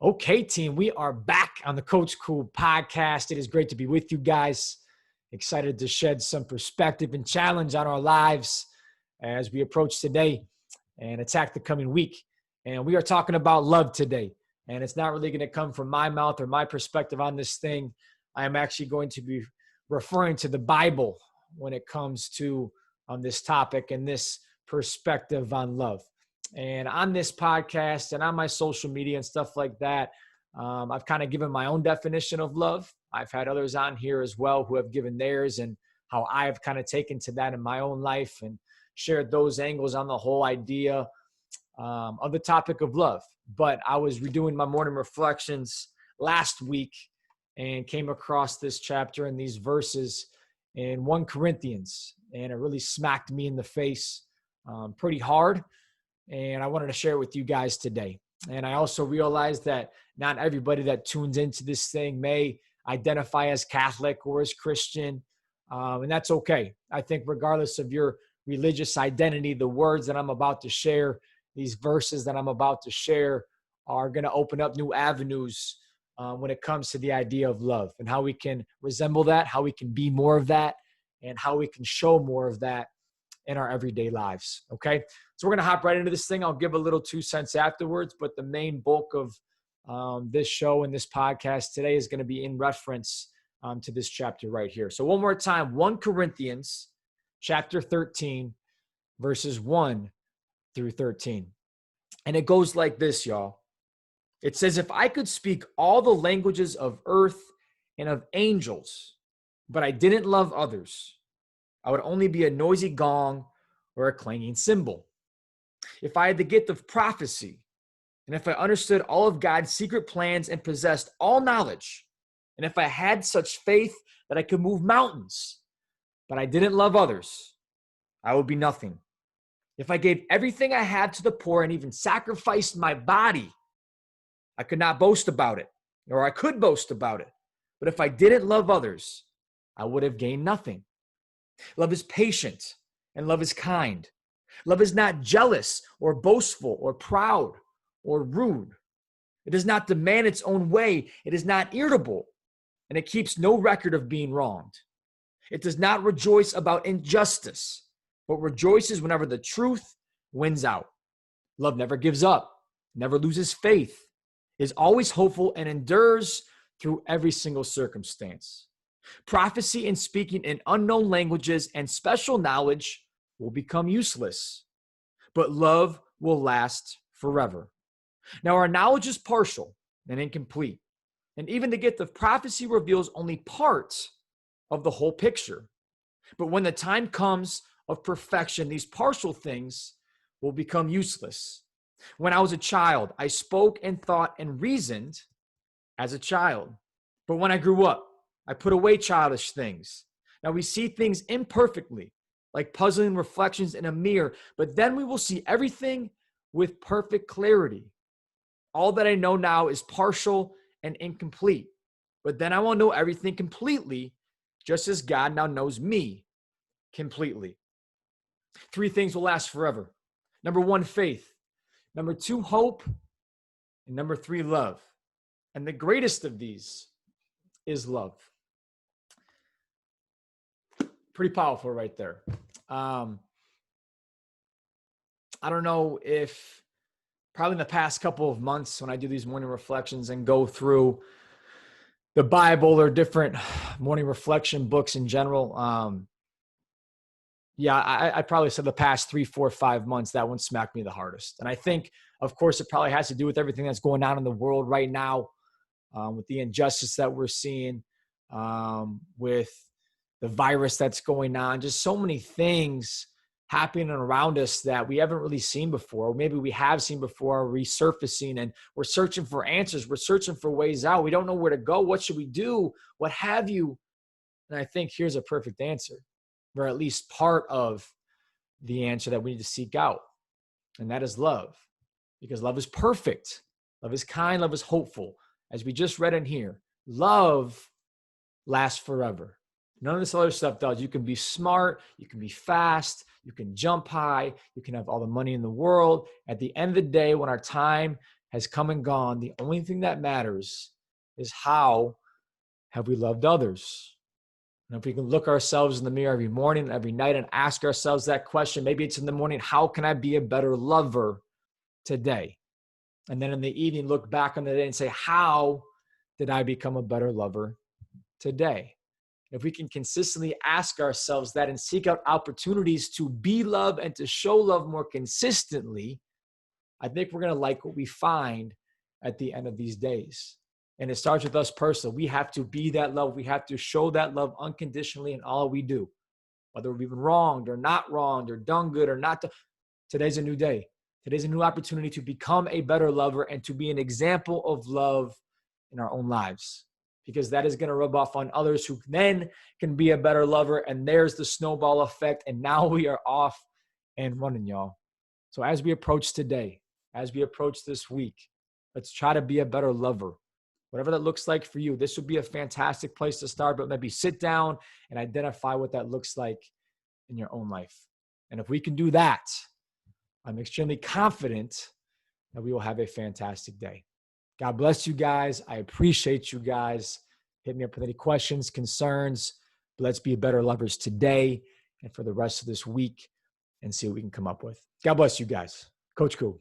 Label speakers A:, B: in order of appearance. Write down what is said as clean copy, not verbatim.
A: Okay, team, we are back on the Coach Cool podcast. It is great to be with you guys. Excited to shed some perspective and challenge on our lives as we approach today and attack the coming week. And we are talking about love today. And it's not really going to come from my mouth or my perspective on this thing. I am actually going to be referring to the Bible when it comes to this topic and this perspective on love. And on this podcast and on my social media and stuff like that, I've kind of given my own definition of love. I've had others on here as well who have given theirs and how I've kind of taken to that in my own life and shared those angles on the whole idea of the topic of love. But I was redoing my morning reflections last week and came across this chapter and these verses in 1 Corinthians, and it really smacked me in the face pretty hard. And I wanted to share it with you guys today. And I also realized that not everybody that tunes into this thing may identify as Catholic or as Christian, and that's okay. I think regardless of your religious identity, the words that I'm about to share, these verses that I'm about to share are going to open up new avenues when it comes to the idea of love and how we can resemble that, how we can be more of that, and how we can show more of that in our everyday lives. Okay. So we're going to hop right into this thing. I'll give a little 2 cents afterwards, but the main bulk of this show and this podcast today is going to be in reference to this chapter right here. So one more time, 1 Corinthians chapter 13, verses 1 through 13. And it goes like this, y'all. It says, if I could speak all the languages of earth and of angels, but I didn't love others, I would only be a noisy gong or a clanging cymbal. If I had the gift of prophecy, and if I understood all of God's secret plans and possessed all knowledge, and if I had such faith that I could move mountains, but I didn't love others, I would be nothing. If I gave everything I had to the poor and even sacrificed my body, I could not boast about it, or I could boast about it. But if I didn't love others, I would have gained nothing. Love is patient and love is kind. Love is not jealous or boastful or proud or rude. It does not demand its own way. It is not irritable, and it keeps no record of being wronged. It does not rejoice about injustice, but rejoices whenever the truth wins out. Love never gives up, never loses faith, is always hopeful, and endures through every single circumstance. Prophecy and speaking in unknown languages and special knowledge will become useless, but love will last forever. Now, our knowledge is partial and incomplete, and even the gift of prophecy reveals only part of the whole picture. But when the time comes of perfection, these partial things will become useless. When I was a child, I spoke and thought and reasoned as a child. But when I grew up, I put away childish things. Now we see things imperfectly, like puzzling reflections in a mirror, but then we will see everything with perfect clarity. All that I know now is partial and incomplete, but then I will know everything completely, just as God now knows me completely. 3 things will last forever. Number 1, faith. Number 2, hope. And number 3, love. And the greatest of these is love. Pretty powerful right there. I don't know if probably in the past couple of months when I do these morning reflections and go through the Bible or different morning reflection books in general, I probably said the past 3, 4, 5 months, that one smacked me the hardest. And I think, of course, it probably has to do with everything that's going on in the world right now, with the injustice that we're seeing, with the virus that's going on, just so many things happening around us that we haven't really seen before. Or maybe we have seen before, resurfacing, and we're searching for answers. We're searching for ways out. We don't know where to go. What should we do? What have you? And I think here's a perfect answer, or at least part of the answer that we need to seek out. And that is love, because love is perfect. Love is kind. Love is hopeful. As we just read in here, love lasts forever. None of this other stuff does. You can be smart. You can be fast. You can jump high. You can have all the money in the world. At the end of the day, when our time has come and gone. The only thing that matters is how have we loved others? And if we can look ourselves in the mirror every morning, every night, and ask ourselves that question, maybe it's in the morning, how can I be a better lover today? And then in the evening, look back on the day and say, how did I become a better lover today? If we can consistently ask ourselves that and seek out opportunities to be love and to show love more consistently, I think we're going to like what we find at the end of these days. And it starts with us personally. We have to be that love. We have to show that love unconditionally in all we do, whether we've been wronged or not wronged or done good or not. Today's a new day. Today's a new opportunity to become a better lover and to be an example of love in our own lives, because that is going to rub off on others who then can be a better lover. And there's the snowball effect. And now we are off and running, y'all. So as we approach today, as we approach this week, let's try to be a better lover. Whatever that looks like for you, this would be a fantastic place to start, but maybe sit down and identify what that looks like in your own life. And if we can do that, I'm extremely confident that we will have a fantastic day. God bless you guys. I appreciate you guys. Hit me up with any questions, concerns. Let's be better lovers today and for the rest of this week and see what we can come up with. God bless you guys. Coach Cool.